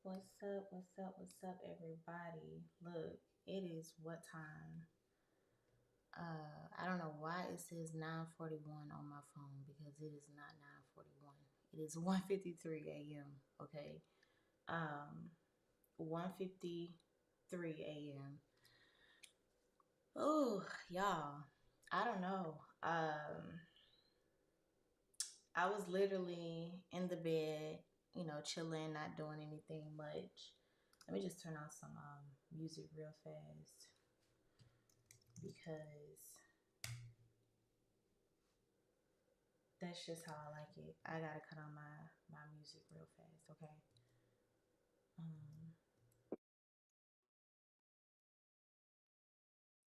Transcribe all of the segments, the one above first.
What's up? What's up? What's up, everybody? Look, it is what time? I don't know why it says 9:41 on my phone because it is not 9:41. It is 1:53 a.m. Okay, 1:53 a.m. Oh, y'all, I don't know. I was literally in the bed, chilling, not doing anything much. Let me just turn on some music real fast because that's just how I like it. I gotta cut on my music real fast, okay? Um,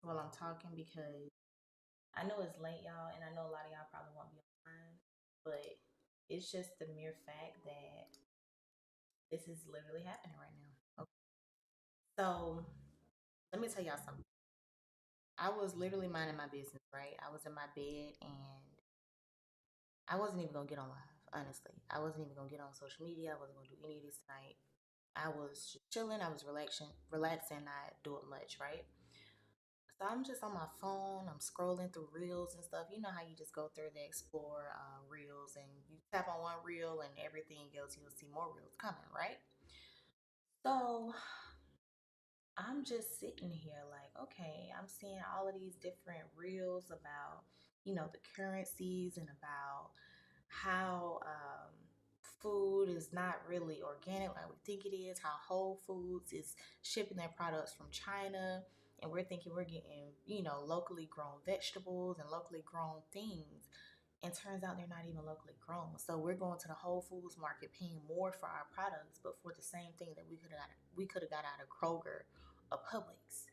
while I'm talking because I know it's late, y'all, and I know a lot of y'all probably won't be online, but it's just the mere fact that this is literally happening right now. Okay. So let me tell y'all something. I was literally minding my business, right? I was in my bed and I wasn't even gonna get on live, honestly. I wasn't even gonna get on social media. I wasn't gonna do any of this tonight. I was just chilling. I was relaxing, not doing much, right? So I'm just on my phone. I'm scrolling through reels and stuff. You know how you just go through the explore reels and you tap on one reel and everything else, you'll see more reels coming, right? So I'm just sitting here like, okay, I'm seeing all of these different reels about, the currencies and about how food is not really organic like we think it is, how Whole Foods is shipping their products from China. And we're thinking we're getting, locally grown vegetables and locally grown things. And turns out they're not even locally grown. So we're going to the Whole Foods market paying more for our products, but for the same thing that we could have got out of Kroger or Publix.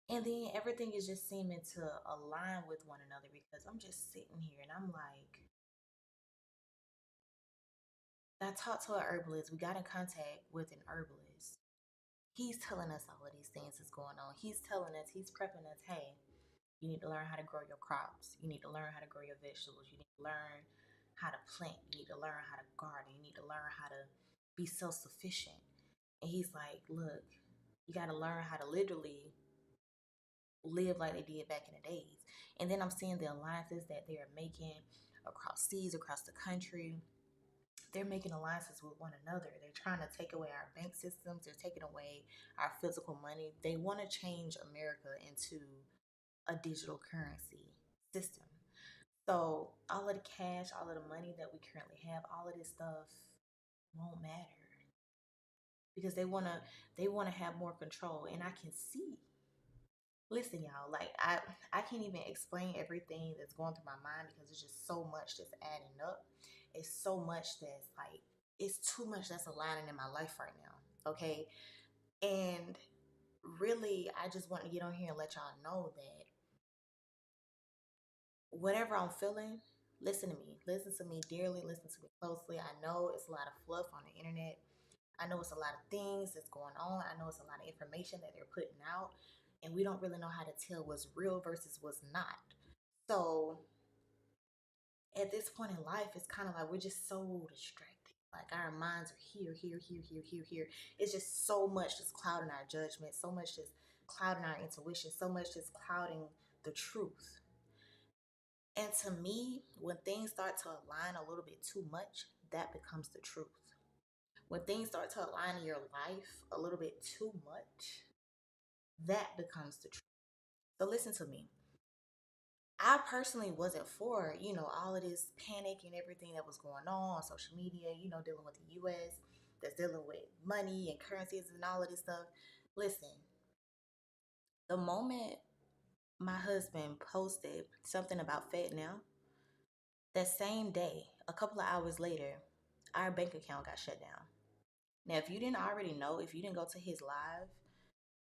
And then everything is just seeming to align with one another because I'm just sitting here and I'm like, I talked to an herbalist. We got in contact with an herbalist. He's telling us all of these things that's going on. He's telling us, he's prepping us, hey, you need to learn how to grow your crops. You need to learn how to grow your vegetables. You need to learn how to plant. You need to learn how to garden. You need to learn how to be self sufficient. And he's like, look, you got to learn how to literally live like they did back in the days. And then I'm seeing the alliances that they are making across seas, across the country. They're making alliances with one another. They're trying to take away our bank systems. They're taking away our physical money. They want to change America into a digital currency system. So all of the cash, all of the money that we currently have, all of this stuff won't matter because they want to have more control. And I can see. Listen, y'all, like I can't even explain everything that's going through my mind because it's just so much that's adding up. It's so much that's like it's too much that's aligning in my life right now. Okay. And really I just want to get on here and let y'all know that whatever I'm feeling, listen to me. Listen to me dearly. Listen to me closely. I know it's a lot of fluff on the internet. I know it's a lot of things that's going on. I know it's a lot of information that they're putting out, and we don't really know how to tell what's real versus what's not. So at this point in life, it's kind of like we're just so distracted. Like our minds are here, here, here, here, here, here. It's just so much that's clouding our judgment, so much that's clouding our intuition, so much that's clouding the truth. And to me, when things start to align a little bit too much, that becomes the truth. When things start to align in your life a little bit too much, that becomes the truth. So listen to me. I personally wasn't for, all of this panic and everything that was going on social media, dealing with the US, that's dealing with money and currencies and all of this stuff. Listen, the moment my husband posted something about FedNow, that same day, a couple of hours later, our bank account got shut down. Now, if you didn't already know, if you didn't go to his live,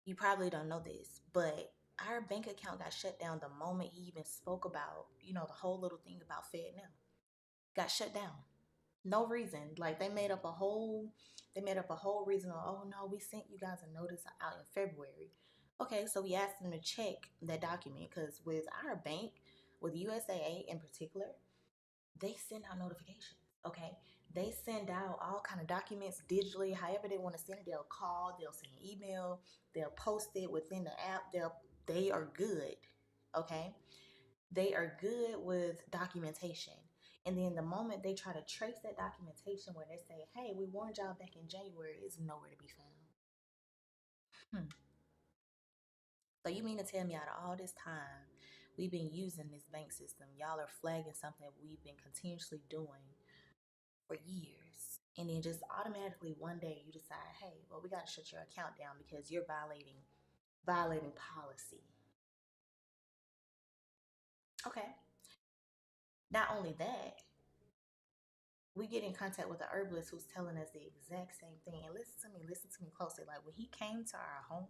you probably don't know this, but our bank account got shut down the moment he even spoke about, the whole little thing about FedNow. Got shut down. No reason. Like they made up a whole reason. Oh no, we sent you guys a notice out in February. Okay, so we asked them to check that document because with our bank, with USAA in particular, they send out notifications. Okay, They send out all kind of documents digitally, however they want to send it. They'll call, they'll send an email, they'll post it within the app. They are good. Okay? They are good with documentation. And then the moment they try to trace that documentation where they say, hey, we warned y'all back in January, it's nowhere to be found. Hmm. So you mean to tell me out of all this time we've been using this bank system, y'all are flagging something we've been continuously doing for years. And then just automatically one day you decide, hey, well, we got to shut your account down because you're violating policy. Okay. Not only that, we get in contact with the herbalist who's telling us the exact same thing. And listen to me closely. Like when he came to our home,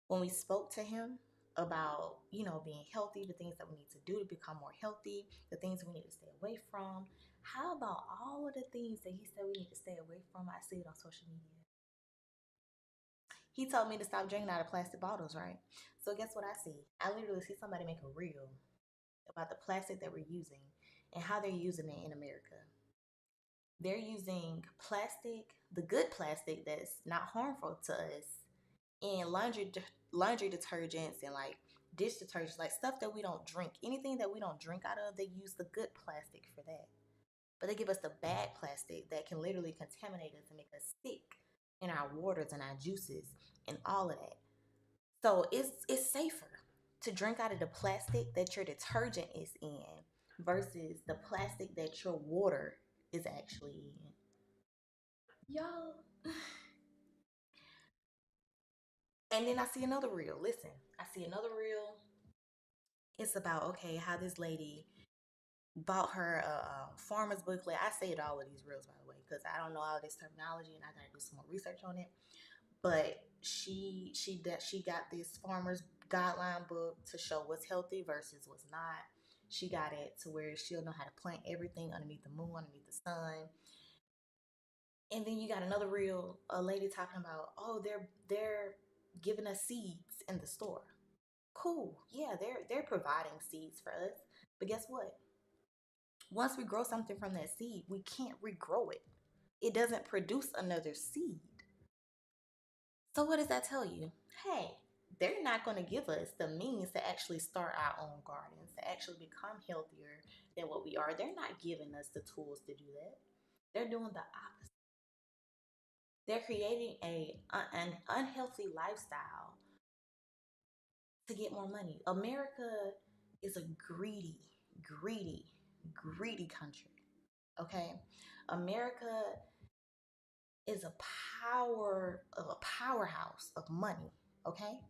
when we spoke to him about, being healthy, the things that we need to do to become more healthy, the things we need to stay away from, how about all of the things that he said we need to stay away from? I see it on social media. He told me to stop drinking out of plastic bottles, right? So guess what I see? I literally see somebody make a reel about the plastic that we're using and how they're using it in America. They're using plastic, the good plastic that's not harmful to us, in laundry detergents and like dish detergents, like stuff that we don't drink. Anything that we don't drink out of, they use the good plastic for that. But they give us the bad plastic that can literally contaminate us and make us sick in our waters and our juices and all of that. So it's safer to drink out of the plastic that your detergent is in versus the plastic that your water is actually in. Y'all. And then I see another reel. Listen, I see another reel. It's about, okay, how this lady bought her a farmer's booklet. I say it all of these reels, by the way, because I don't know all this terminology and I gotta do some more research on it. But she got this farmer's guideline book to show what's healthy versus what's not. She got it to where she'll know how to plant everything underneath the moon, underneath the sun. And then you got another reel, a lady talking about, oh, they're giving us seeds in the store. Cool. Yeah, they're providing seeds for us. But guess what? Once we grow something from that seed, we can't regrow it. It doesn't produce another seed. So what does that tell you? Hey, they're not going to give us the means to actually start our own gardens, to actually become healthier than what we are. They're not giving us the tools to do that. They're doing the opposite. They're creating an unhealthy lifestyle to get more money. America is a greedy, greedy country. Okay? America is a powerhouse of money. Okay?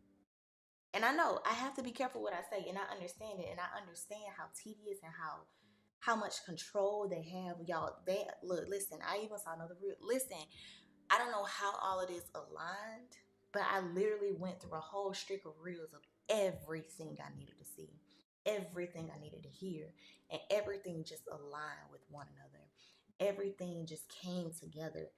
And I know I have to be careful what I say, and I understand it, and I understand how tedious and how much control they have. Y'all, they look, listen, I even saw another real listen, I don't know how all of this aligned, but I literally went through a whole streak of reels of everything I needed to see, everything I needed to hear, and everything just aligned with one another. Everything just came together,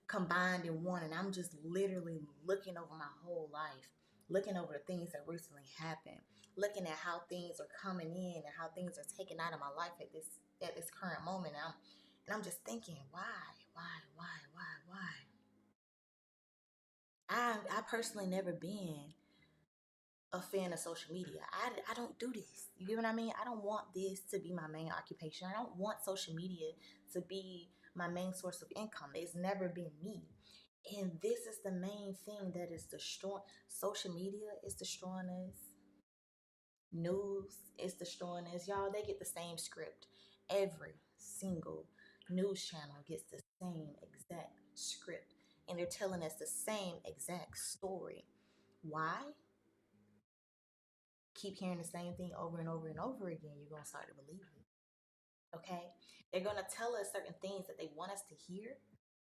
combined in one, and I'm just literally looking over my whole life, looking over the things that recently happened, looking at how things are coming in and how things are taken out of my life at this current moment. And I'm just thinking, why? I personally never been a fan of social media. I don't do this. You get what I mean? I don't want this to be my main occupation. I don't want social media to be my main source of income. It's never been me. And this is the main thing that is destroying. Social media is destroying us. News is destroying us. Y'all, they get the same script. Every single news channel gets the same exact script. And they're telling us the same exact story. Why? Keep hearing the same thing over and over and over again, you're going to start to believe it. Okay? They're going to tell us certain things that they want us to hear,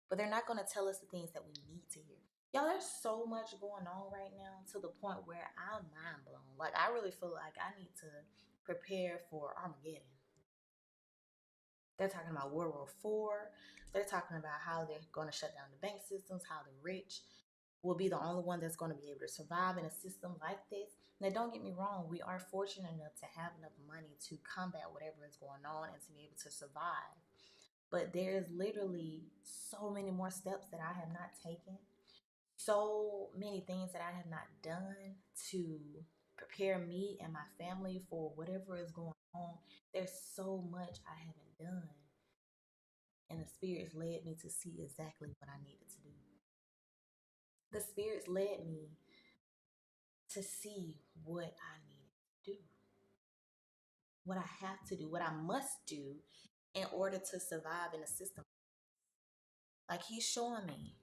but they're not going to tell us the things that we need to hear. Y'all, there's so much going on right now to the point where I'm mind blown. Like, I really feel like I need to prepare for Armageddon. They're talking about World War IV. They're talking about how they're going to shut down the bank systems, how the rich will be the only one that's going to be able to survive in a system like this. Now, don't get me wrong, we are fortunate enough to have enough money to combat whatever is going on and to be able to survive. But there's literally so many more steps that I have not taken, so many things that I have not done to prepare me and my family for whatever is going on. There's so much I haven't done. And the spirits led me to see exactly what I needed to do. The spirits led me to see what I needed to do, what I have to do, what I must do in order to survive in a system. Like he's showing me,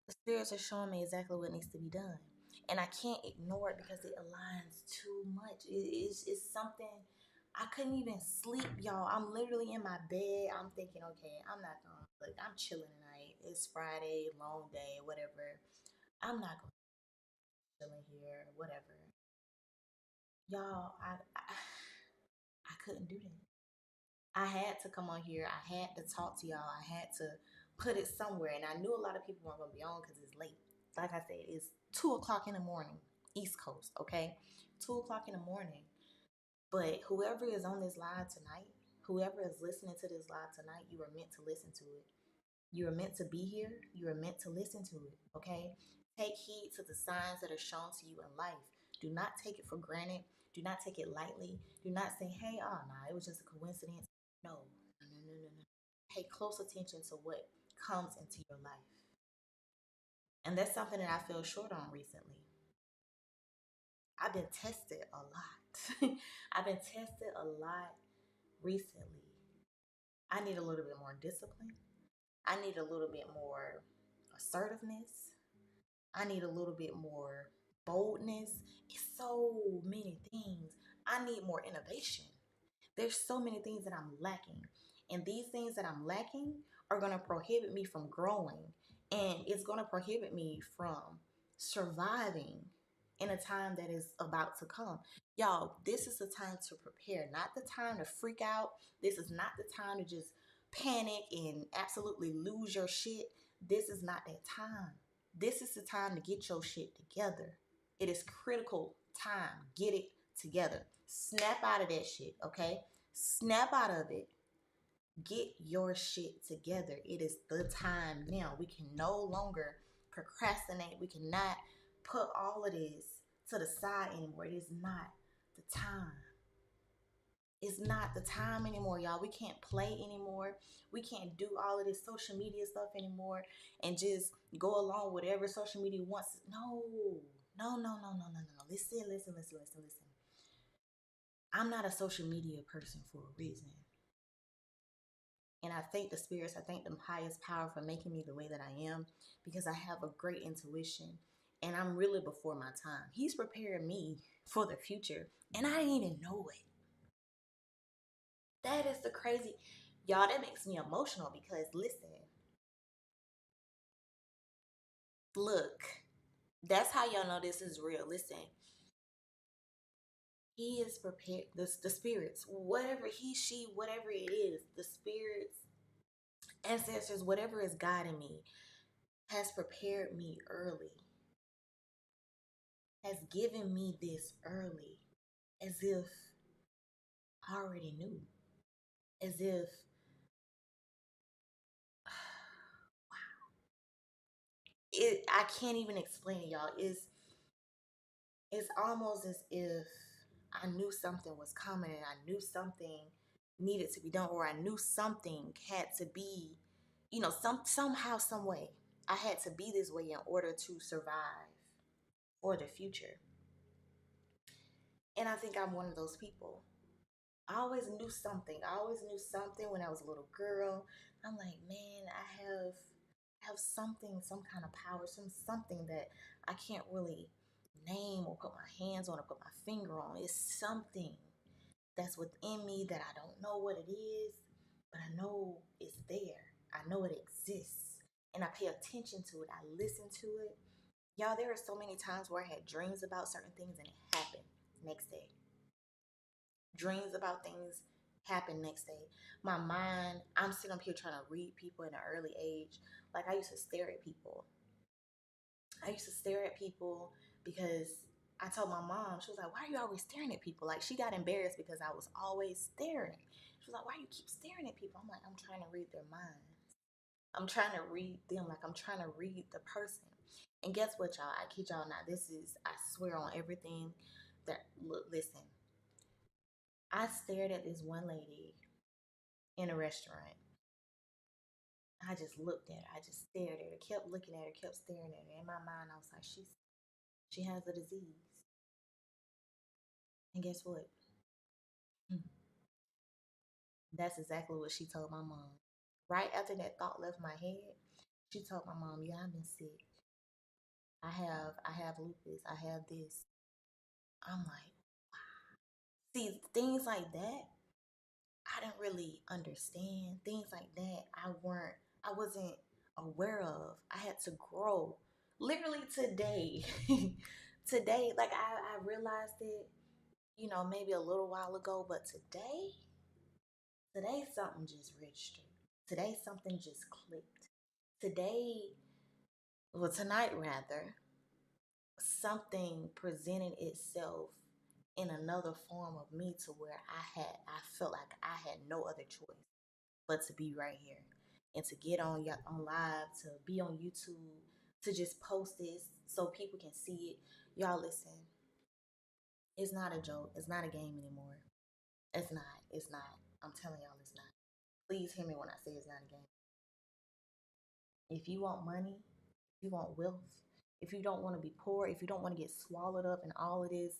the spirits are showing me exactly what needs to be done. And I can't ignore it because it aligns too much. It's something I couldn't even sleep, y'all. I'm literally in my bed. I'm thinking, okay, I'm not gonna look, I'm chilling tonight. It's Friday, long day, whatever. I'm not gonna chilling here, whatever. Y'all, I couldn't do that. I had to come on here. I had to talk to y'all. I had to put it somewhere. And I knew a lot of people weren't going to be on because it's late. Like I said, it's 2 o'clock in the morning, East Coast, okay? 2 o'clock in the morning. But whoever is on this live tonight, whoever is listening to this live tonight, you are meant to listen to it. You are meant to be here. You are meant to listen to it, okay? Take heed to the signs that are shown to you in life. Do not take it for granted. Do not take it lightly. Do not say, hey, oh, nah, it was just a coincidence. No, no, no, no, no, no. Pay close attention to what comes into your life. And that's something that I feel short on recently. I've been tested a lot. I've been tested a lot recently. I need a little bit more discipline. I need a little bit more assertiveness. I need a little bit more boldness. It's so many things. I need more innovation. There's so many things that I'm lacking. And these things that I'm lacking are going to prohibit me from growing. And it's going to prohibit me from surviving in a time that is about to come. Y'all, this is the time to prepare, not the time to freak out. This is not the time to just panic and absolutely lose your shit. This is not that time. This is the time to get your shit together. It is critical time. Get it together. Snap out of that shit, okay? Snap out of it. Get your shit together. It is the time now. We can no longer procrastinate. We cannot put all of this to the side anymore. It is not the time. It's not the time anymore, y'all. We can't play anymore. We can't do all of this social media stuff anymore and just go along with whatever social media wants. No, no, no, no, no, no, no. Listen, listen, listen, listen, listen. I'm not a social media person for a reason. And I thank the spirits, I thank the highest power for making me the way that I am because I have a great intuition and I'm really before my time. He's preparing me for the future and I didn't even know it. That is the crazy, y'all, that makes me emotional because listen, look, that's how y'all know this is real. Listen, he is prepared, the spirits, whatever he, she, whatever it is, the spirits, ancestors, whatever is guiding me, has prepared me early, has given me this early, as if I already knew, as if, I can't even explain it, y'all. It's almost as if I knew something was coming and I knew something needed to be done, or I knew something had to be, somehow, some way. I had to be this way in order to survive for the future. And I think I'm one of those people. I always knew something. I always knew something when I was a little girl. I'm like, man, I have something, some kind of power, something that I can't really name or put my hands on or put my finger on. It's something that's within me that I don't know what it is, but I know it's there. I know it exists. And I pay attention to it. I listen to it. Y'all, there are so many times where I had dreams about certain things and it happened next day. Dreams about things happen next day. My mind, I'm sitting up here trying to read people in an early age. Like I used to stare at people. I used to stare at people because I told my mom, she was like, why are you always staring at people? Like she got embarrassed because I was always staring. She was like, why you keep staring at people? I'm like, I'm trying to read their minds. I'm trying to read them, like I'm trying to read the person. And guess what, y'all? I kid y'all not. This is, I swear on everything that, look, listen. I stared at this one lady in a restaurant. I just looked at her. I just stared at her, kept looking at her, kept staring at her. In my mind, I was like, she has a disease. And guess what? That's exactly what she told my mom. Right after that thought left my head, she told my mom, "Yeah, I've been sick. I have lupus. I have this." I'm like, see, things like that, I didn't really understand. Things like that, I wasn't aware of. I had to grow. Literally today, today, like I realized it, maybe a little while ago, but today something just registered. Today something just clicked. Today, well, tonight rather, something presented itself in another form of me to where I felt like I had no other choice but to be right here and to get on live, to be on YouTube, to just post this so people can see it. Y'all listen, it's not a joke. It's not a game anymore. It's not. It's not. I'm telling y'all it's not. Please hear me when I say it's not a game. If you want money, if you want wealth, if you don't want to be poor, if you don't want to get swallowed up in all of this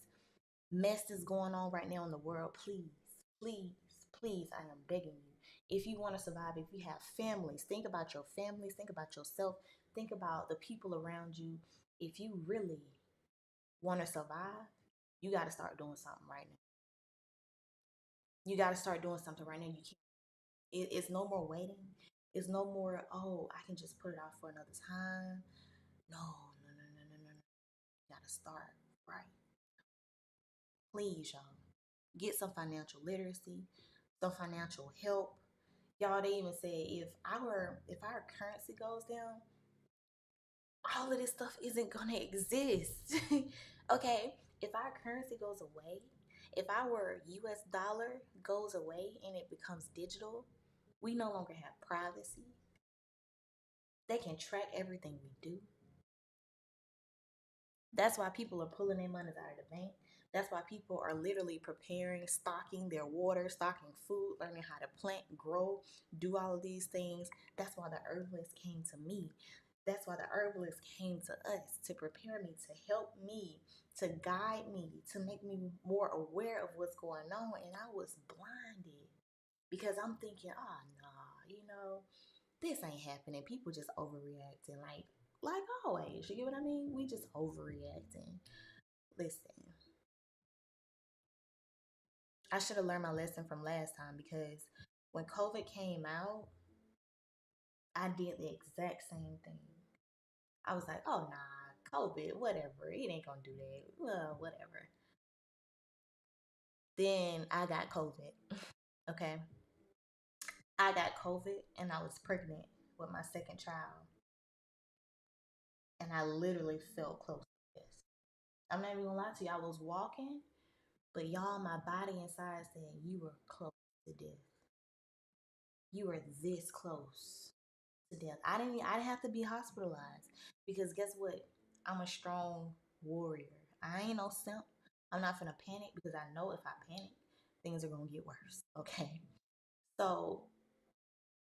mess that's going on right now in the world, please, please, please, I am begging you. If you want to survive, if you have families, think about your families, think about yourself, think about the people around you. If you really want to survive, you got to start doing something right now. You got to start doing something right now. You can't. It's no more waiting. It's no more. Oh, I can just put it off for another time. No, no, no, no, no, no, no. You got to start right. Please, y'all. Get some financial literacy, some financial help. Y'all, they even say if our currency goes down, all of this stuff isn't gonna exist. Okay, if our currency goes away, if our US dollar goes away and it becomes digital, we no longer have privacy. They can track everything we do. That's why people are pulling their money out of the bank. That's why people are literally preparing, stocking their water, stocking food, learning how to plant, grow, do all of these things. That's why the herbalist came to me. That's why the herbalist came to us to prepare me, to help me, to guide me, to make me more aware of what's going on. And I was blinded because I'm thinking, oh, nah, this ain't happening. People just overreacting like always. You get what I mean? We just overreacting. Listen, I should have learned my lesson from last time because when COVID came out, I did the exact same thing. I was like, oh nah, COVID, whatever. It ain't gonna do that. Well, whatever. Then I got COVID. Okay. I got COVID and I was pregnant with my second child. And I literally felt close to this. I'm not even gonna lie to you. I was walking, but y'all, my body inside said, you were close to death. You were this close to death. I didn't have to be hospitalized because guess what? I'm a strong warrior. I ain't no simp. I'm not gonna panic because I know if I panic, things are gonna get worse. Okay. So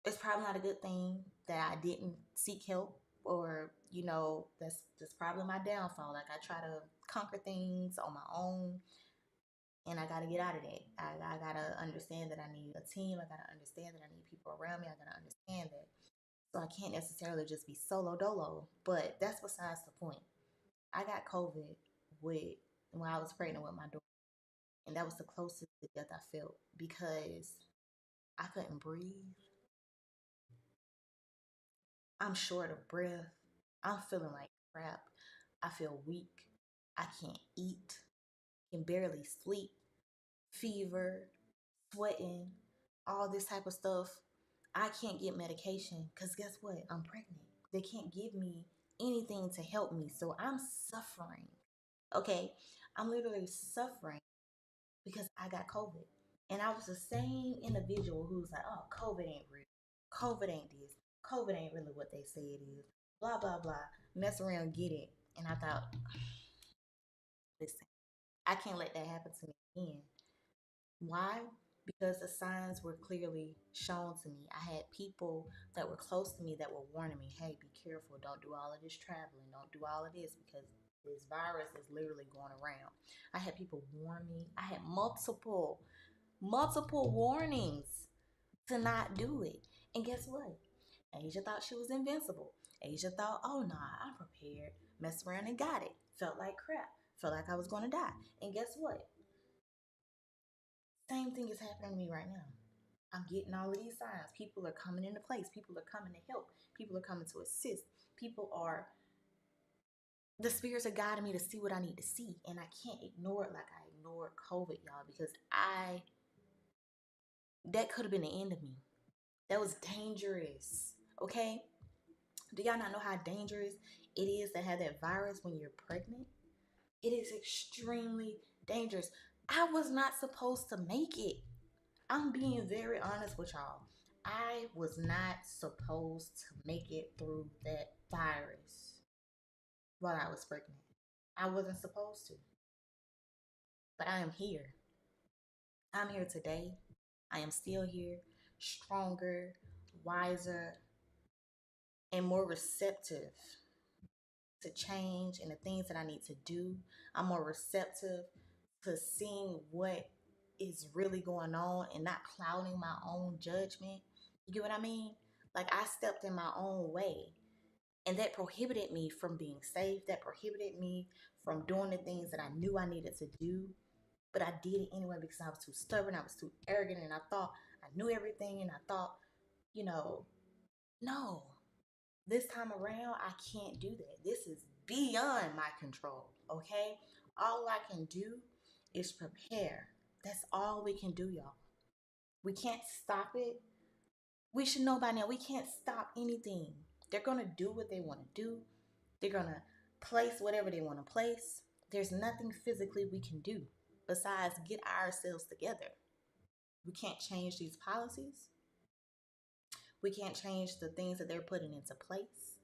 it's probably not a good thing that I didn't seek help or, that's probably my downfall. Like I try to conquer things on my own and I got to get out of that. I got to understand that I need a team. I got to understand that I need people around me. I got to understand that. So I can't necessarily just be solo dolo, but that's besides the point. I got COVID with when I was pregnant with my daughter, and that was the closest to death I felt because I couldn't breathe. I'm short of breath. I'm feeling like crap. I feel weak. I can't eat. Can barely sleep. Fever, sweating, all this type of stuff. I can't get medication because guess what? I'm pregnant. They can't give me anything to help me. So I'm suffering. Okay. I'm literally suffering because I got COVID. And I was the same individual who was like, oh, COVID ain't real. COVID ain't this. COVID ain't really what they say it is. Blah, blah, blah. Mess around, get it. And I thought, listen, I can't let that happen to me again. Why? Because the signs were clearly shown to me. I had people that were close to me that were warning me, hey, be careful. Don't do all of this traveling. Don't do all of this because this virus is literally going around. I had people warn me. I had multiple warnings to not do it. And guess what? Asia thought she was invincible. Asia thought, oh nah, I'm prepared. Messed around and got it. Felt like crap. Felt like I was gonna die. And guess what? Same thing is happening to me right now. I'm getting all of these signs. People are coming into place. People are coming to help. People are coming to assist. People are, the spirits are guiding me to see what I need to see. And I can't ignore it like I ignored COVID, y'all, because that could have been the end of me. That was dangerous. Okay? Do y'all not know how dangerous it is to have that virus when you're pregnant? It is extremely dangerous. I was not supposed to make it. I'm being very honest with y'all. I was not supposed to make it through that virus while I was pregnant. I wasn't supposed to. But I am here. I'm here today. I am still here, stronger, wiser, and more receptive to change and the things that I need to do. I'm more receptive to seeing what is really going on and not clouding my own judgment. You get what I mean? Like I stepped in my own way, and that prohibited me from being safe. That prohibited me from doing the things that I knew I needed to do. But I did it anyway because I was too stubborn. I was too arrogant, and I thought I knew everything. And I thought, you know, no, this time around, I can't do that. This is beyond my control, okay? All I can do is prepare. That's all we can do, y'all. We can't stop it. We should know by now, we can't stop anything. They're going to do what they want to do, they're going to place whatever they want to place. There's nothing physically we can do besides get ourselves together. We can't change these policies. We can't change the things that they're putting into place.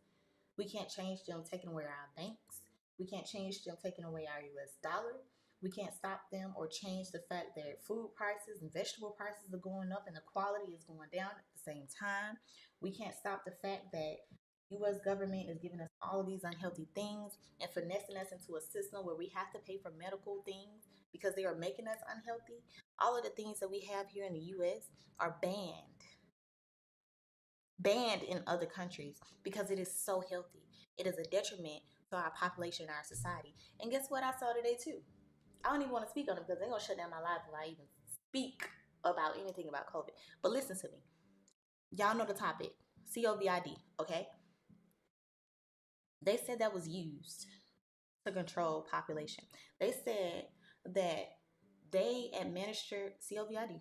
We can't change them taking away our banks. We can't change them taking away our US dollar. We can't stop them or change the fact that food prices and vegetable prices are going up and the quality is going down at the same time. We can't stop the fact that US government is giving us all of these unhealthy things and finessing us into a system where we have to pay for medical things because they are making us unhealthy. All of the things that we have here in the US are banned in other countries because it is so healthy. It is a detriment to our population and our society. And guess what I saw today too? I don't even want to speak on it because they're gonna shut down my life if I even speak about anything about COVID. But listen to me. Y'all know the topic. COVID, okay? They said that was used to control population. They said that they administered COVID,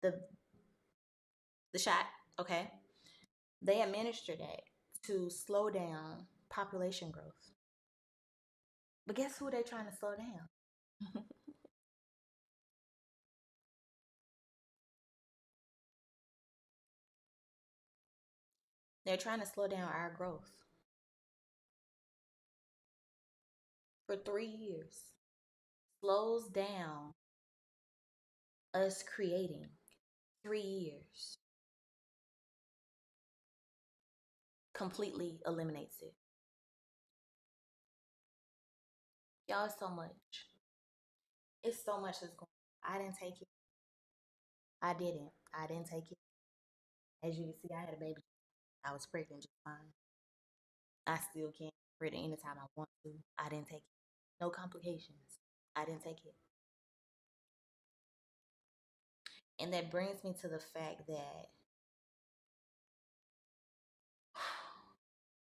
the the shot, okay? They administered that to slow down population growth. But guess who they're trying to slow down? They're trying to slow down our growth for 3 years. Slows down us creating 3 years. Completely eliminates it. Y'all, it's so much. It's so much that's going on. I didn't take it. I didn't. I didn't take it. As you can see, I had a baby. I was pregnant just fine. I still can't pregnant anytime I want to. I didn't take it. No complications. I didn't take it. And that brings me to the fact that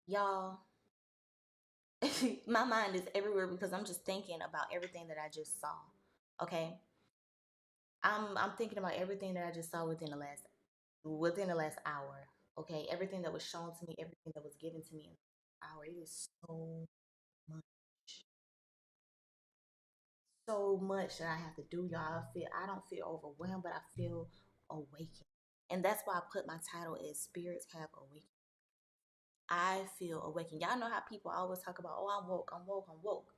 y'all, my mind is everywhere because I'm just thinking about everything that I just saw. Okay? I'm thinking about everything that I just saw within the last hour. Okay? Everything that was shown to me, everything that was given to me in the hour. It is so much. so much that I have to do, y'all. I don't feel overwhelmed, but I feel awakened. And that's why I put my title as Spirits Have Awakened. I feel awakened. Y'all know how people always talk about, oh, I'm woke, I'm woke, I'm woke.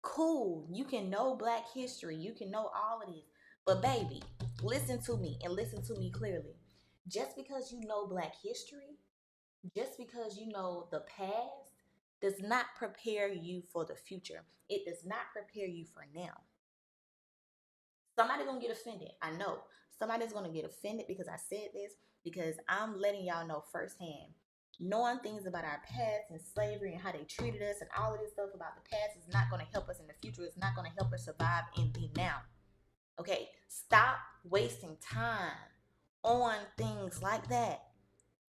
Cool. You can know Black history. You can know all of this. But baby, listen to me and listen to me clearly. Just because you know Black history, just because you know the past, does not prepare you for the future. It does not prepare you for now. Somebody gonna get offended. I know. Somebody's gonna get offended because I said this, because I'm letting y'all know firsthand. Knowing things about our past and slavery and how they treated us and all of this stuff about the past is not gonna help us in the future. It's not gonna help us survive in the now. Okay? Stop wasting time on things like that.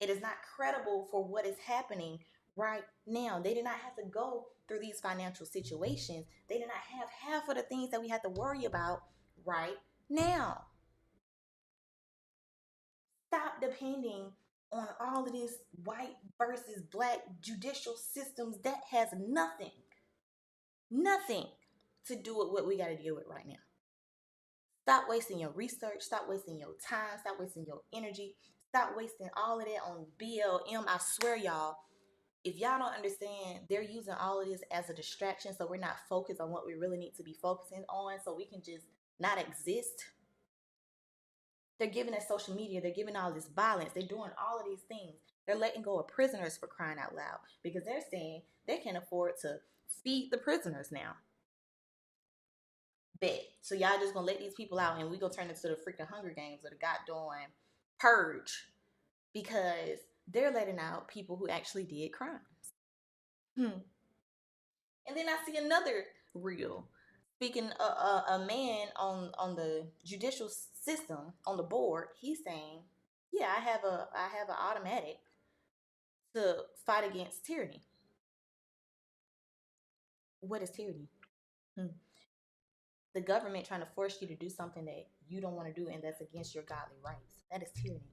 It is not credible for what is happening right now. They did not have to go through these financial situations. They did not have half of the things that we have to worry about right now. Stop depending on all of this white versus Black judicial systems that has nothing to do with what we got to deal with right now. Stop wasting your research. Stop wasting your time. Stop wasting your energy. Stop wasting all of that on BLM. I swear, y'all, if y'all don't understand, they're using all of this as a distraction, so we're not focused on what we really need to be focusing on, so we can just not exist. They're giving us social media. They're giving all this violence. They're doing all of these things. They're letting go of prisoners, for crying out loud, because they're saying they can afford to feed the prisoners now. Bet. So y'all just gonna let these people out and we gonna turn into the freaking Hunger Games or the goddamn Purge, because they're letting out people who actually did crimes. Hmm. And then I see another reel. Speaking a man on the judicial system on the board, he's saying, "Yeah, I have an automatic to fight against tyranny." What is tyranny? Hmm. The government trying to force you to do something that you don't want to do and that's against your godly rights. That is tyranny.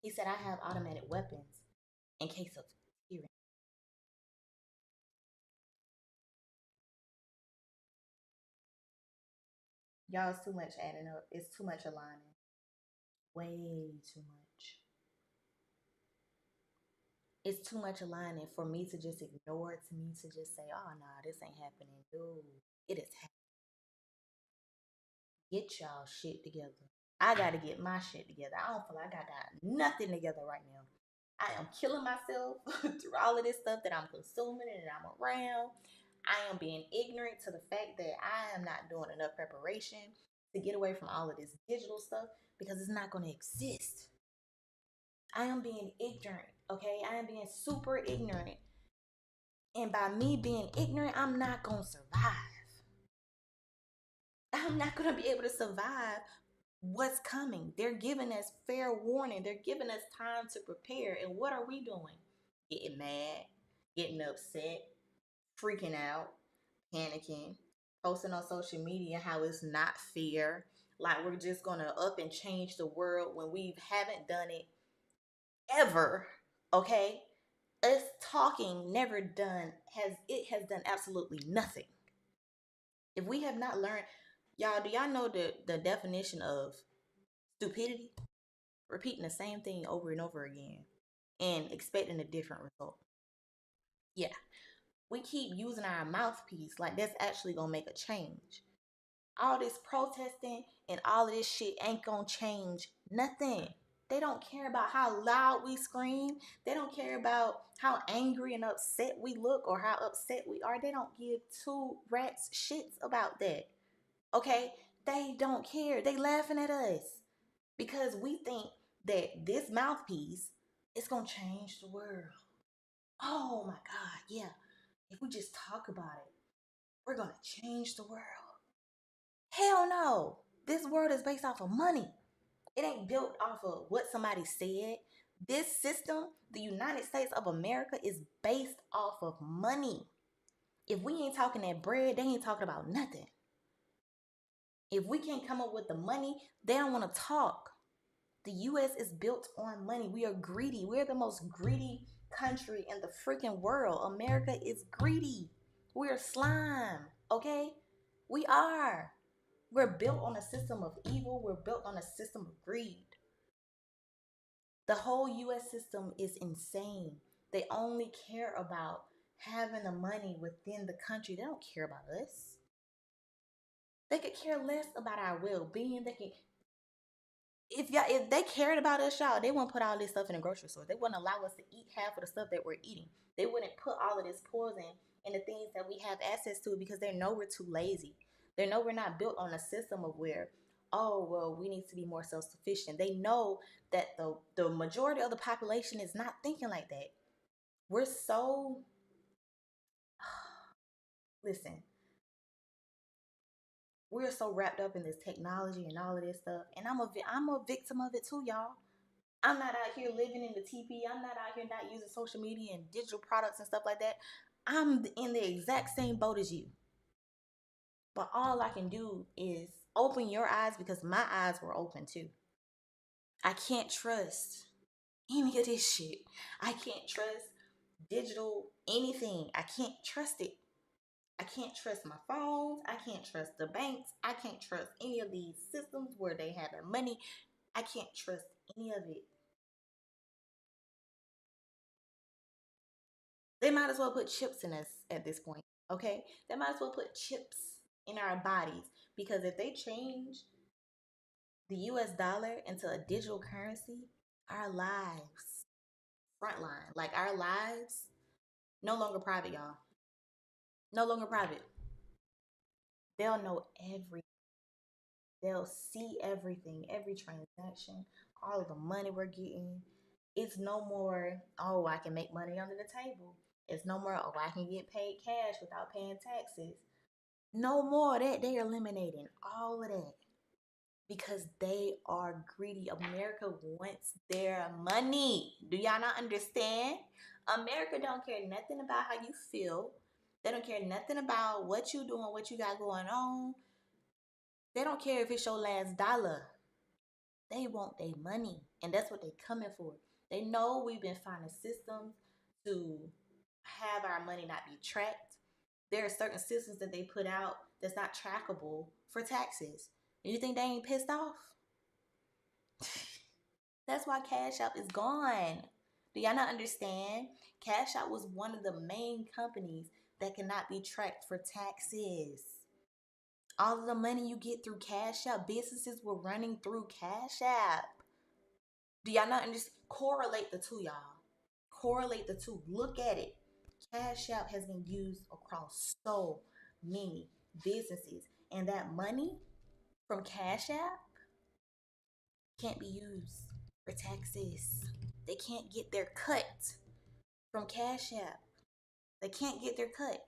He said, "I have automatic weapons in case of tyranny." Y'all, it's too much adding up. It's too much aligning. Way too much. It's too much aligning for me to just ignore it, to me to just say, "Oh, nah, this ain't happening." No, it is happening. Get y'all shit together. I got to get my shit together. I don't feel like I got nothing together right now. I am killing myself through all of this stuff that I'm consuming and that I'm around. I am being ignorant to the fact that I am not doing enough preparation to get away from all of this digital stuff, because it's not going to exist. I am being ignorant, okay? I am being super ignorant. And by me being ignorant, I'm not going to survive. I'm not going to be able to survive what's coming. They're giving us fair warning. They're giving us time to prepare. And what are we doing? Getting mad, getting upset, freaking out, panicking, posting on social media how it's not fair. Like we're just going to up and change the world when we haven't done it ever. Okay? Us talking never done has done absolutely nothing. If we have not learned, y'all, do y'all know the definition of stupidity? Repeating the same thing over and over again and expecting a different result. Yeah, we keep using our mouthpiece like that's actually gonna make a change. All this protesting and all of this shit ain't gonna change nothing. They don't care about how loud we scream. They don't care about how angry and upset we look or how upset we are. They don't give two rats shits about that. Okay? They don't care. They laughing at us because we think that this mouthpiece is going to change the world. Oh my God, yeah. If we just talk about it, we're going to change the world. Hell no. This world is based off of money. It ain't built off of what somebody said. This system, the United States of America, is based off of money. If we ain't talking that bread, they ain't talking about nothing. If we can't come up with the money, they don't want to talk. The US is built on money. We are greedy. We're the most greedy country in the freaking world. America is greedy. We're slime, okay? We are. We're built on a system of evil. We're built on a system of greed. The whole US system is insane. They only care about having the money within the country. They don't care about us. They could care less about our well-being. They can if they cared about us, y'all, they wouldn't put all this stuff in the grocery store. They wouldn't allow us to eat half of the stuff that we're eating. They wouldn't put all of this poison in the things that we have access to because they know we're too lazy. They know we're not built on a system of where, oh well, we need to be more self-sufficient. They know that the majority of the population is not thinking like that. We're so listen, we're so wrapped up in this technology and all of this stuff. And I'm a victim of it too, y'all. I'm not out here living in the TP. I'm not out here not using social media and digital products and stuff like that. I'm in the exact same boat as you. But all I can do is open your eyes because my eyes were open too. I can't trust any of this shit. I can't trust digital anything. I can't trust it. I can't trust my phones. I can't trust the banks. I can't trust any of these systems where they have their money. I can't trust any of it. They might as well put chips in us at this point, okay? They might as well put chips in our bodies because if they change the US dollar into a digital currency, our lives, frontline, like our lives, no longer private, y'all. No longer private. They'll know everything. They'll see everything, every transaction, all of the money we're getting. It's no more, oh, I can make money under the table. It's no more, oh, I can get paid cash without paying taxes. No more that. They are eliminating all of that because they are greedy. America wants their money. Do y'all not understand? America don't care nothing about how you feel. They don't care nothing about what you doing, what you got going on. They don't care if it's your last dollar. They want their money, and that's what they coming for. They know we've been finding systems to have our money not be tracked. There are certain systems that they put out that's not trackable for taxes. And you think they ain't pissed off? That's why Cash App is gone. Do y'all not understand? Cash App was one of the main companies that cannot be tracked for taxes. All of the money you get through Cash App, businesses were running through Cash App. Do y'all not understand? Correlate the two, y'all. Correlate the two. Look at it. Cash App has been used across so many businesses, and that money from Cash App can't be used for taxes. They can't get their cut from Cash App. They can't get their cut.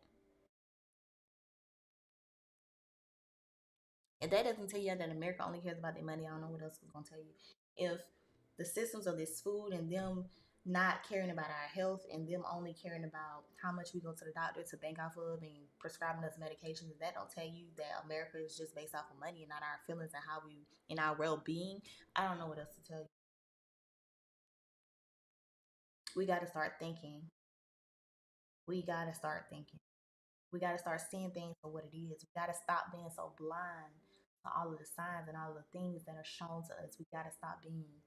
If that doesn't tell you that America only cares about their money, I don't know what else is gonna tell you. If the systems of this food and them not caring about our health and them only caring about how much we go to the doctor to bank off of and prescribing us medications, that don't tell you that America is just based off of money and not our feelings and how we in our well-being. I don't know what else to tell you. We got to start thinking. We got to start thinking. We got to start seeing things for what it is. We got to stop being so blind to all of the signs and all of the things that are shown to us. We got to stop being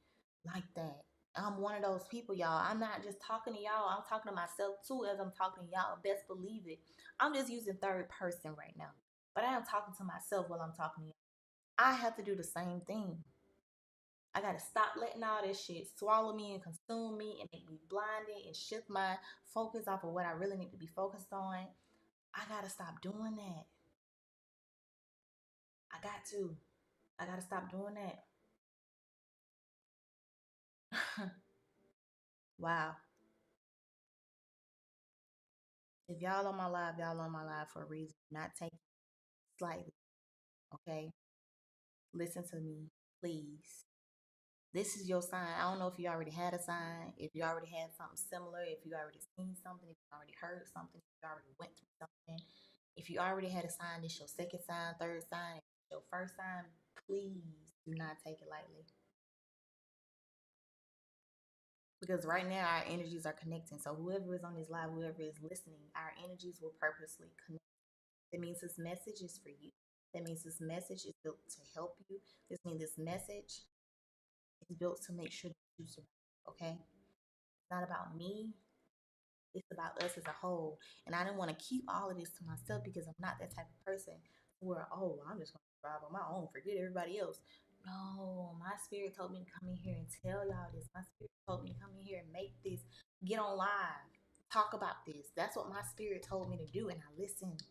like that. I'm one of those people, y'all. I'm not just talking to y'all. I'm talking to myself too as I'm talking to y'all. Best believe it. I'm just using third person right now. But I am talking to myself while I'm talking to y'all. I have to do the same thing. I got to stop letting all this shit swallow me and consume me and make me blinded and shift my focus off of what I really need to be focused on. I got to stop doing that. I got to. I got to stop doing that. Wow. If y'all on my live, y'all on my live for a reason. Not take it slightly, okay? Listen to me, please. This is your sign. I don't know if you already had a sign, if you already had something similar, if you already seen something, if you already heard something, if you already went through something. If you already had a sign, this your second sign, third sign, your first sign. Please do not take it lightly. Because right now our energies are connecting. So whoever is on this live, whoever is listening, our energies will purposely connect. It means this message is for you. That means this message is built to help you. This means this message is built to make sure that you survive. Okay? It's not about me. It's about us as a whole. And I didn't want to keep all of this to myself because I'm not that type of person where, oh, I'm just going to survive on my own, forget everybody else. No, my spirit told me to come in here and tell y'all this. My spirit told me to come in here and make this, get on live, talk about this. That's what my spirit told me to do, and I listened.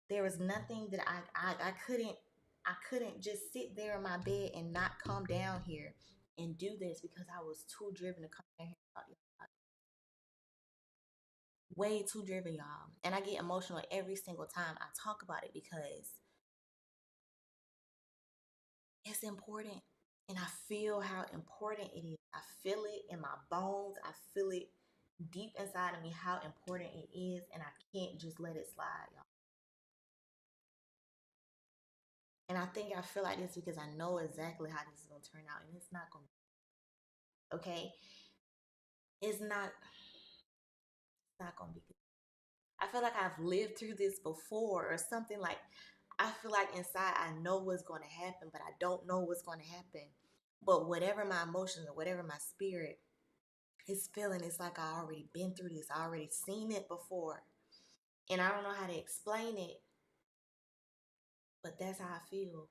There was nothing that I couldn't just sit there in my bed and not come down here and do this because I was too driven to come down here and talk to y'all. Way too driven, y'all. And I get emotional every single time I talk about it because it's important. And I feel how important it is. I feel it in my bones. I feel it deep inside of me how important it is. And I can't just let it slide, y'all. And I think I feel like this because I know exactly how this is going to turn out. And it's not going to, okay? It's not going to be good. I feel like I've lived through this before or something like I feel like inside I know what's going to happen, but I don't know what's going to happen. But whatever my emotions or whatever my spirit is feeling, it's like I already been through this. I already seen it before. And I don't know how to explain it, but that's how I feel.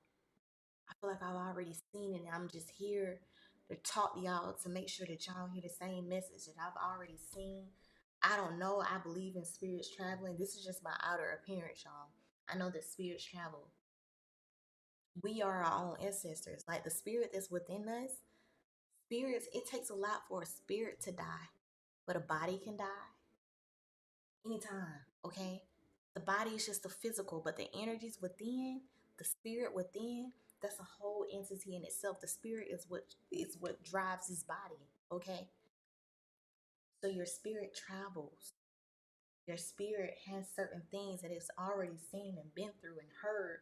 I feel like I've already seen it and I'm just here to talk to y'all to make sure that y'all hear the same message that I've already seen. I don't know. I believe in spirits traveling. This is just my outer appearance, y'all. I know that spirits travel. We are our own ancestors. Like the spirit that's within us, spirits, it takes a lot for a spirit to die, but a body can die anytime, okay? The body is just the physical, but the energies within, the spirit within, that's a whole entity in itself. The spirit is what drives this body, okay? So your spirit travels. Your spirit has certain things that it's already seen and been through and heard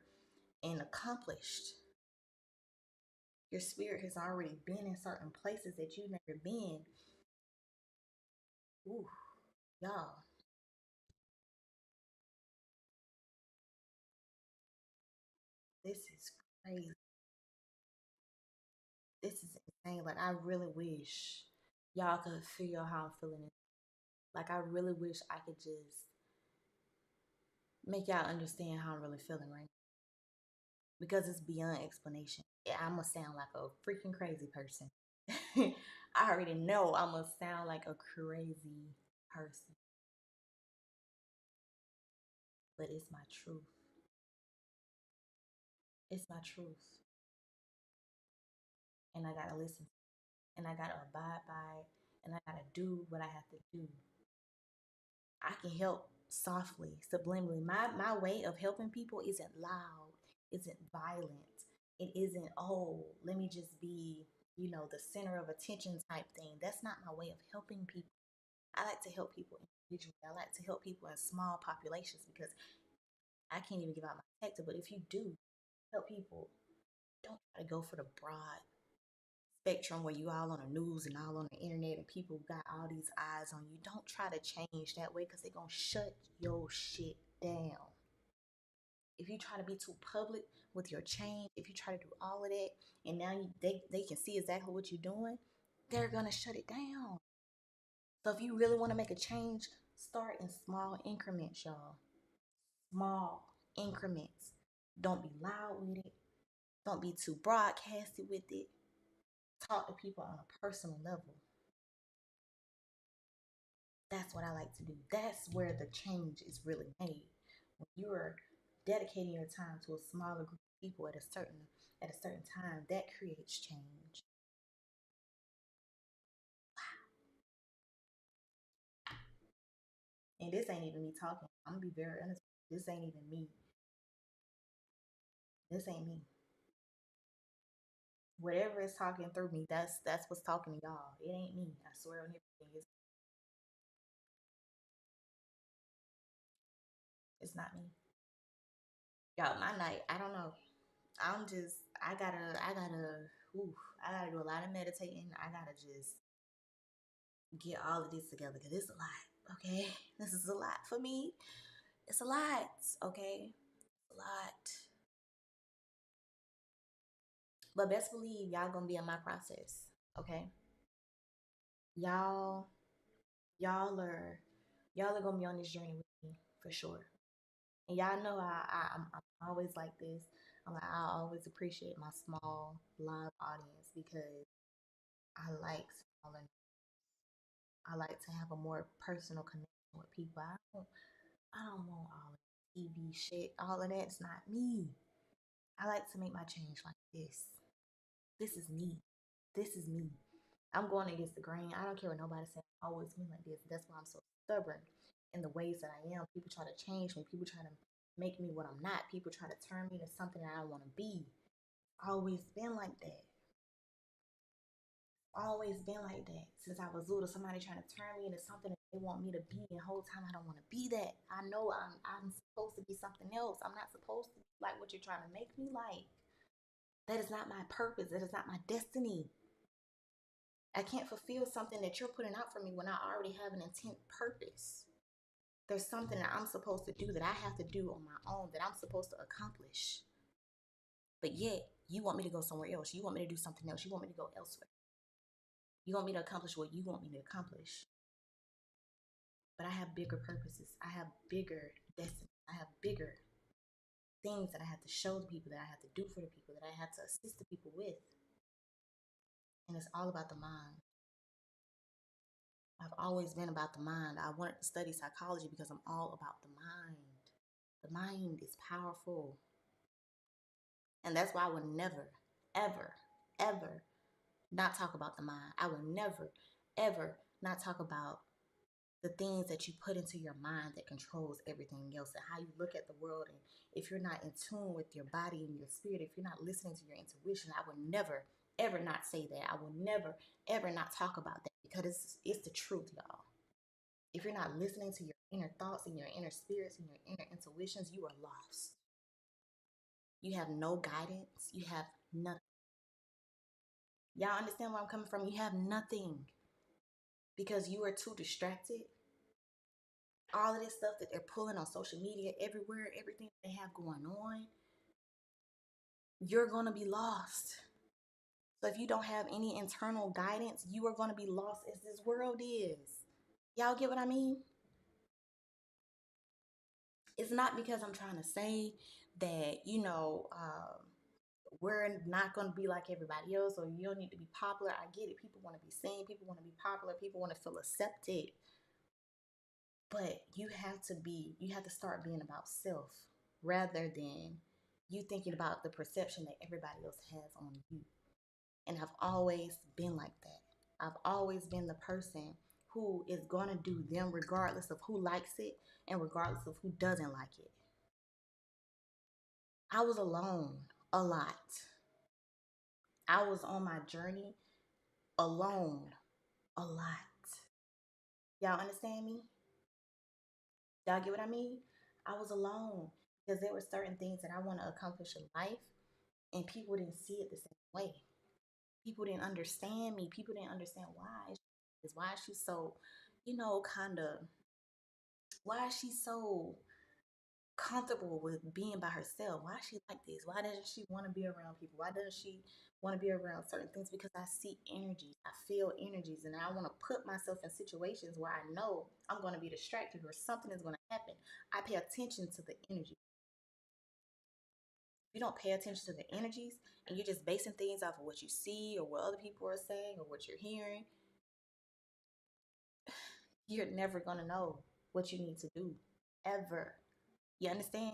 and accomplished. Your spirit has already been in certain places that you've never been. Ooh, y'all, this is crazy. This is insane. Like, I really wish y'all could feel how I'm feeling. Like, I really wish I could just make y'all understand how I'm really feeling right now. Because it's beyond explanation. Yeah, I'm gonna sound like a freaking crazy person. I already know I'm gonna sound like a crazy person, but it's my truth. It's my truth. And I gotta listen. And I gotta abide by it. And I gotta do what I have to do. I can help softly, subliminally. My way of helping people isn't loud, isn't violent. It isn't, oh, let me just be, the center of attention type thing. That's not my way of helping people. I like to help people individually. I like to help people in small populations because I can't even give out my tactic. But if you do help people, don't try to go for the broad spectrum where you all on the news and all on the internet and people got all these eyes on you. Don't try to change that way because they're gonna shut your shit down. If you try to be too public with your change, if you try to do all of that and now they can see exactly what you're doing, they're gonna shut it down. So if you really want to make a change, start in small increments, y'all. Small increments. Don't be loud with it. Don't be too broadcasted with it. Talk to people on a personal level. That's what I like to do. That's where the change is really made. When you're dedicating your time to a smaller group of people at a certain time, that creates change. And this ain't even me talking. I'm gonna be very honest. This ain't even me. This ain't me. Whatever is talking through me, that's what's talking to y'all. It ain't me. I swear on everything. It's not me. Y'all, my night, I don't know. Oof, I gotta do a lot of meditating. I gotta just get all of this together because it's a lot, okay? This is a lot for me. It's a lot, okay? a lot. But best believe y'all gonna be in my process. Okay. Y'all, y'all are y'all are gonna be on this journey with me for sure. And y'all know I'm always like this. I'm like I always appreciate my small live audience because I like smaller. I like to have a more personal connection with people. I don't want all the TV shit. All of that's not me. I like to make my change like this. This is me. This is me. I'm going against the grain. I don't care what nobody says. I've always been like this. That's why I'm so stubborn in the ways that I am. People try to change me. People try to make me what I'm not. People try to turn me to something that I don't want to be. Always been like that. Always been like that since I was little. Somebody trying to turn me into something that they want me to be, and the whole time I don't want to be that. I know I'm supposed to be something else. I'm not supposed to be like what you're trying to make me like. That is not my purpose. That is not my destiny. I can't fulfill something that you're putting out for me when I already have an intent purpose. There's something that I'm supposed to do that I have to do on my own that I'm supposed to accomplish. But yet, you want me to go somewhere else. You want me to do something else. You want me to go elsewhere. You want me to accomplish what you want me to accomplish. But I have bigger purposes. I have bigger destiny. I have bigger things that I have to show the people, that I have to do for the people, that I have to assist the people with. And it's all about the mind. I've always been about the mind. I wanted to study psychology because I'm all about the mind. The mind is powerful. And that's why I would never, ever, ever not talk about the mind. I would never, ever not talk about the things that you put into your mind that controls everything else and how you look at the world. And if you're not in tune with your body and your spirit, if you're not listening to your intuition, I would never, ever not say that. I will never, ever not talk about that because it's the truth, y'all. If you're not listening to your inner thoughts and your inner spirits and your inner intuitions, you are lost. You have no guidance. You have nothing. Y'all understand where I'm coming from? You have nothing because you are too distracted. All of this stuff that they're pulling on social media, everywhere, everything they have going on, you're going to be lost. So if you don't have any internal guidance, you are going to be lost as this world is. Y'all get what I mean? It's not because I'm trying to say that, we're not going to be like everybody else or you don't need to be popular. I get it. People want to be seen. People want to be popular. People want to feel accepted. But you have to start being about self rather than you thinking about the perception that everybody else has on you. And I've always been like that. I've always been the person who is going to do them regardless of who likes it and regardless of who doesn't like it. I was alone a lot. I was on my journey alone a lot. Y'all understand me? Y'all get what I mean? I was alone because there were certain things that I want to accomplish in life, and people didn't see it the same way. People didn't understand me. People didn't understand why. Why is she so, kind of, why is she so comfortable with being by herself? Why is she like this? Why doesn't she want to be around people? Why doesn't she want to be around certain things? Because I see energies, I feel energies, and I want to put myself in situations where I know I'm going to be distracted or something is going to happen. I pay attention to the energy. If you don't pay attention to the energies and you're just basing things off of what you see or what other people are saying or what you're hearing, you're never going to know what you need to do ever. You understand?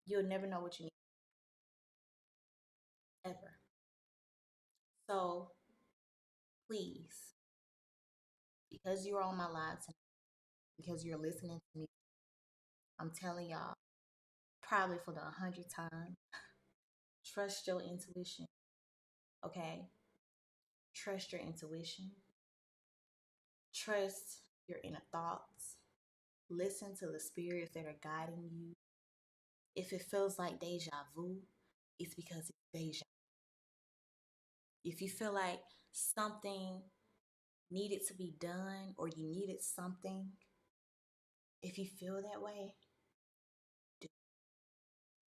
You'll never know what you need ever. So please, because you're on my live tonight, because you're listening to me, I'm telling y'all, probably for the 100th time, trust your intuition. Okay? Trust your intuition. Trust your inner thoughts. Listen to the spirits that are guiding you. If it feels like deja vu, it's because it's deja. If you feel like something needed to be done or you needed something, if you feel that way,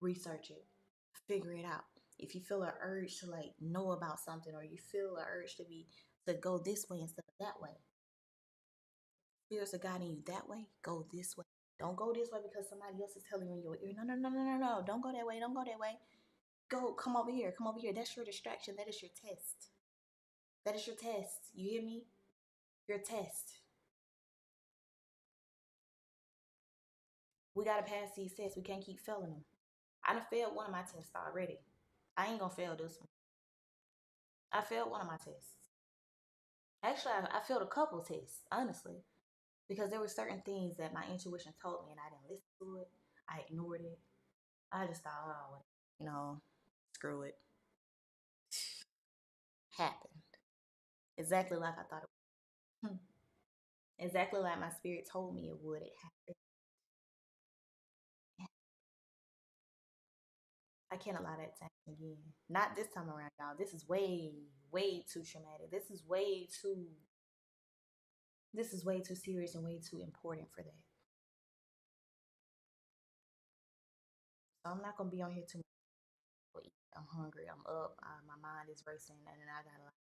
research it, figure it out. If you feel an urge to like know about something, or you feel an urge to go this way instead of that way, spirits are guiding you that way, go this way. Don't go this way because somebody else is telling you in your ear. No, no, no, no, no, no. Don't go that way. Don't go that way. Go, come over here. Come over here. That's your distraction. That is your test. That is your test. You hear me? Your test. We gotta pass these tests. We can't keep failing them. I done failed one of my tests already. I ain't gonna fail this one. I failed one of my tests. Actually, I failed a couple tests, honestly, because there were certain things that my intuition told me and I didn't listen to it. I ignored it. I just thought, oh, you know, screw it. Happened. Exactly like I thought it would. Exactly like my spirit told me it would. It happened. I can't allow that to happen again. Not this time around, y'all. This is way, way too traumatic. This is way too serious and way too important for that. So I'm not gonna be on here too much. I'm hungry. I'm up. My mind is racing, and then I got a lot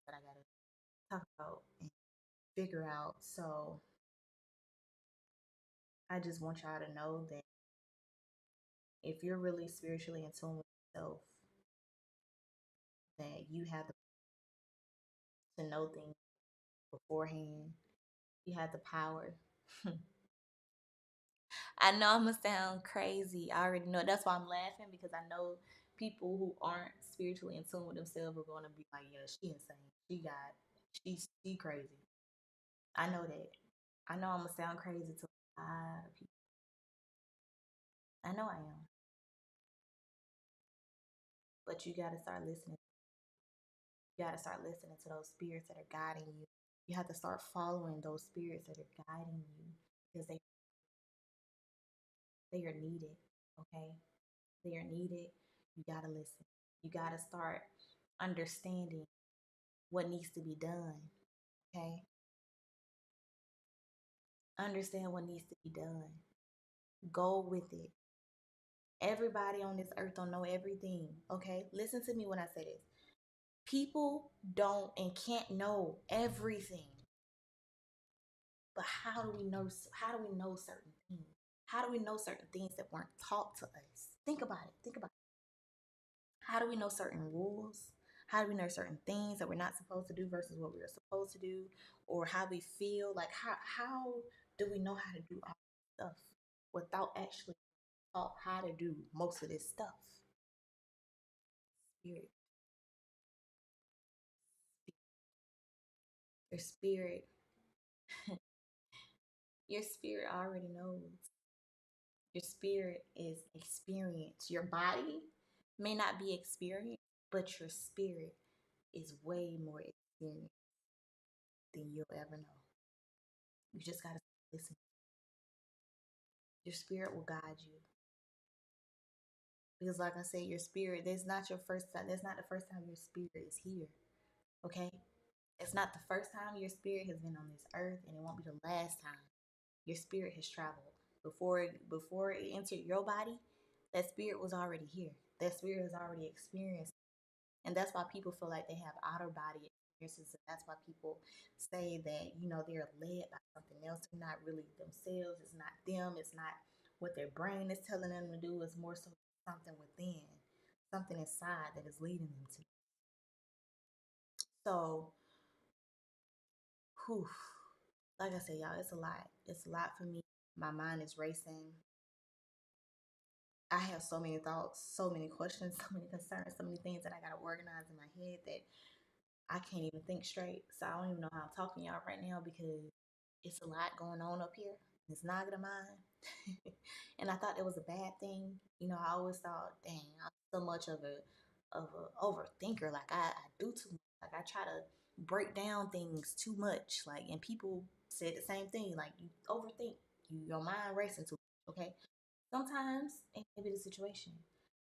that I gotta talk about and figure out. So I just want y'all to know that if you're really spiritually in tune with yourself, that you have to know things beforehand. You have the power. I know I'm gonna sound crazy. I already know. That's why I'm laughing, because I know people who aren't spiritually in tune with themselves are gonna be like, "Yeah, she insane. She crazy." I know that. I know I'm gonna sound crazy to a lot of people. I know I am. But you gotta start listening. You gotta start listening to those spirits that are guiding you. You have to start following those spirits that are guiding you, because they are needed. Okay, they are needed. You gotta listen. You gotta start understanding what needs to be done. Okay, understand what needs to be done. Go with it. Everybody on this earth don't know everything. Okay, listen to me when I say this. People don't and can't know everything. But how do we know? How do we know certain things? How do we know certain things that weren't taught to us? Think about it. Think about it. How do we know certain rules? How do we know certain things that we're not supposed to do versus what we are supposed to do? Or how we feel? Like, how do we know how to do all this stuff without actually taught how to do most of this stuff? Spirit. Your spirit. Your spirit already knows. Your spirit is experience. Your body may not be experienced, but your spirit is way more experienced than you'll ever know. You just gotta listen. Your spirit will guide you. Because like I said, your spirit, that's not your first time. That's not the first time your spirit is here. Okay? It's not the first time your spirit has been on this earth, and it won't be the last time your spirit has traveled. Before it entered your body, that spirit was already here. That spirit has already experienced. And that's why people feel like they have outer body experiences. And that's why people say that, they're led by something else. They're not really themselves. It's not them. It's not what their brain is telling them to do. It's more so something within, something inside that is leading them to. So, whew, like I said, y'all, it's a lot. It's a lot for me. My mind is racing. I have so many thoughts, so many questions, so many concerns, so many things that I got to organize in my head that I can't even think straight. So I don't even know how I'm talking to y'all right now, because it's a lot going on up here. It's not gonna mind. And I thought that was a bad thing. I always thought, dang, I'm so much of a overthinker. Like I do too much. Like I try to break down things too much. Like, and people said the same thing. Like, you overthink. Your mind racing too much. Okay. Sometimes it may be the situation,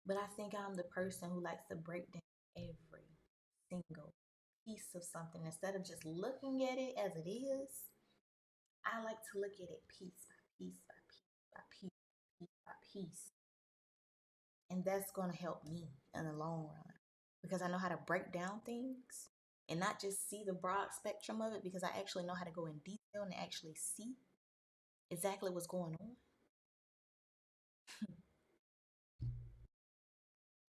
but I think I'm the person who likes to break down every single piece of something instead of just looking at it as it is. I like to look at it piece by piece by piece by piece by piece. And that's going to help me in the long run because I know how to break down things and not just see the broad spectrum of it, because I actually know how to go in detail and actually see exactly what's going on.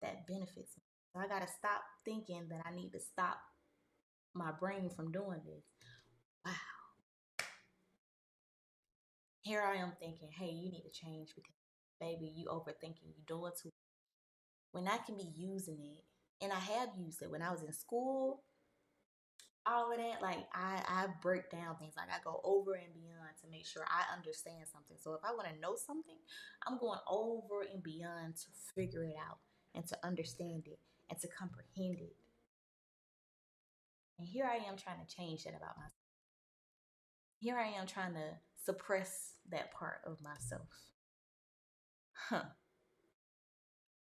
That benefits me. So I got to stop thinking that I need to stop my brain from doing this. Wow. Here I am thinking, hey, you need to change because, baby, you overthinking, you doing too much. When I can be using it, and I have used it when I was in school, all of that, like I break down things. Like I go over and beyond to make sure I understand something. So if I want to know something, I'm going over and beyond to figure it out and to understand it and to comprehend it. And here I am trying to change that about myself. Here I am trying to suppress that part of myself. Huh.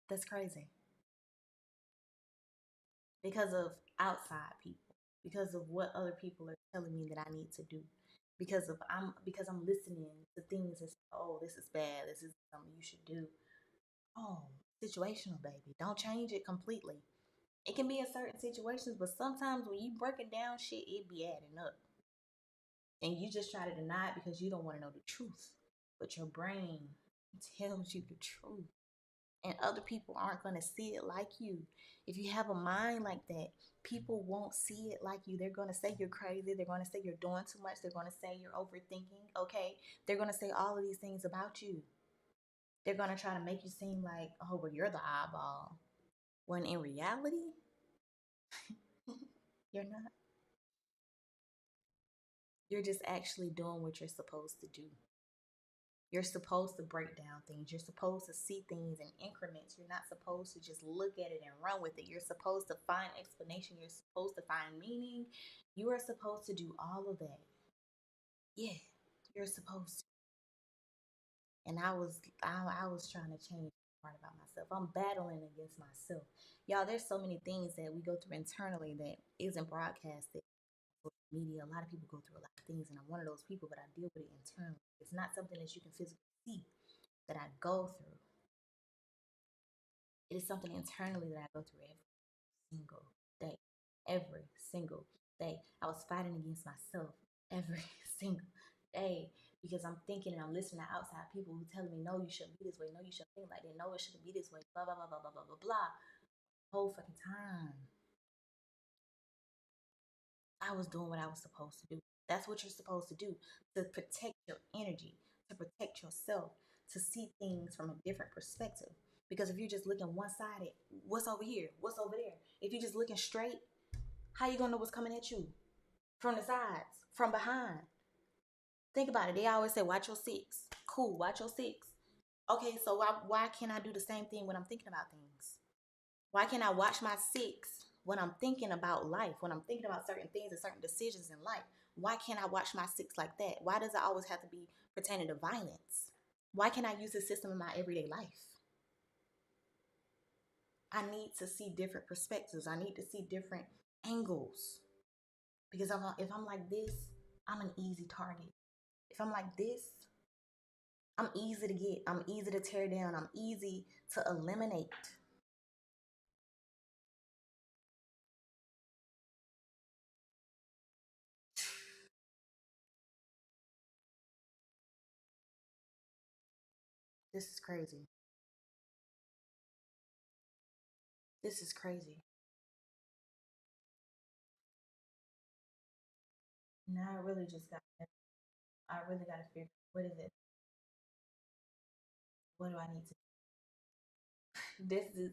That's crazy. Because of outside people, because of what other people are telling me that I need to do, because I'm listening to things that say, oh, this is bad, this is something you should do. Oh, situational, baby. Don't change it completely. It can be in certain situations, but sometimes when you breaking down shit, it be adding up. And you just try to deny it because you don't want to know the truth. But your brain tells you the truth. And other people aren't going to see it like you. If you have a mind like that, people won't see it like you. They're going to say you're crazy. They're going to say you're doing too much. They're going to say you're overthinking. Okay. They're going to say all of these things about you. They're going to try to make you seem like, oh, well, you're the eyeball. When in reality, you're not. You're just actually doing what you're supposed to do. You're supposed to break down things. You're supposed to see things in increments. You're not supposed to just look at it and run with it. You're supposed to find explanation. You're supposed to find meaning. You are supposed to do all of that. Yeah, you're supposed to. And I was trying to change that part about myself. I'm battling against myself. Y'all, there's so many things that we go through internally that isn't broadcasted. Media, a lot of people go through a lot of things, and I'm one of those people, but I deal with it internally. It's not something that you can physically see that I go through. It is something internally that I go through every single day. Every single day. I was fighting against myself every single day because I'm thinking and I'm listening to outside people who telling me, no, you shouldn't be this way. No, you shouldn't think like that. No, it shouldn't be this way. Blah, blah, blah, blah, blah, blah, blah, blah. Whole fucking time. I was doing what I was supposed to do. That's what you're supposed to do, to protect your energy, to protect yourself, to see things from a different perspective. Because if you're just looking one sided, what's over here? What's over there? If you're just looking straight, how you gonna know what's coming at you? From the sides, from behind. Think about it. They always say, watch your six. Cool, watch your six. Okay, so why can't I do the same thing when I'm thinking about things? Why can't I watch my six when I'm thinking about life, when I'm thinking about certain things and certain decisions in life? Why can't I watch my six like that? Why does it always have to be pertaining to violence? Why can't I use this system in my everyday life? I need to see different perspectives. I need to see different angles. Because if I'm like this, I'm an easy target. If I'm like this, I'm easy to get. I'm easy to tear down. I'm easy to eliminate. This is crazy. This is crazy. Now I really just got. I really got to figure. What is it? What do I need to? This is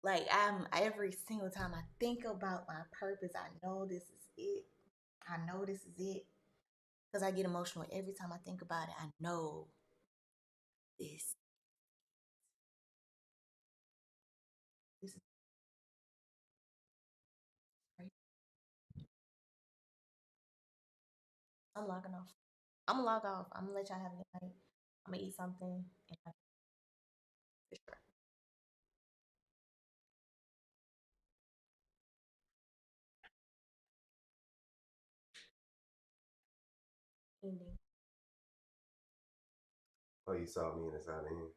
like I'm every single time I think about my purpose. I know this is it. I know this is it because I get emotional every time I think about it. I know this. This is great. I'm logging off. I'm gonna log off. I'm gonna let y'all have a good night. I'm gonna eat something and I for sure. Ending. Oh, you saw me in the side end.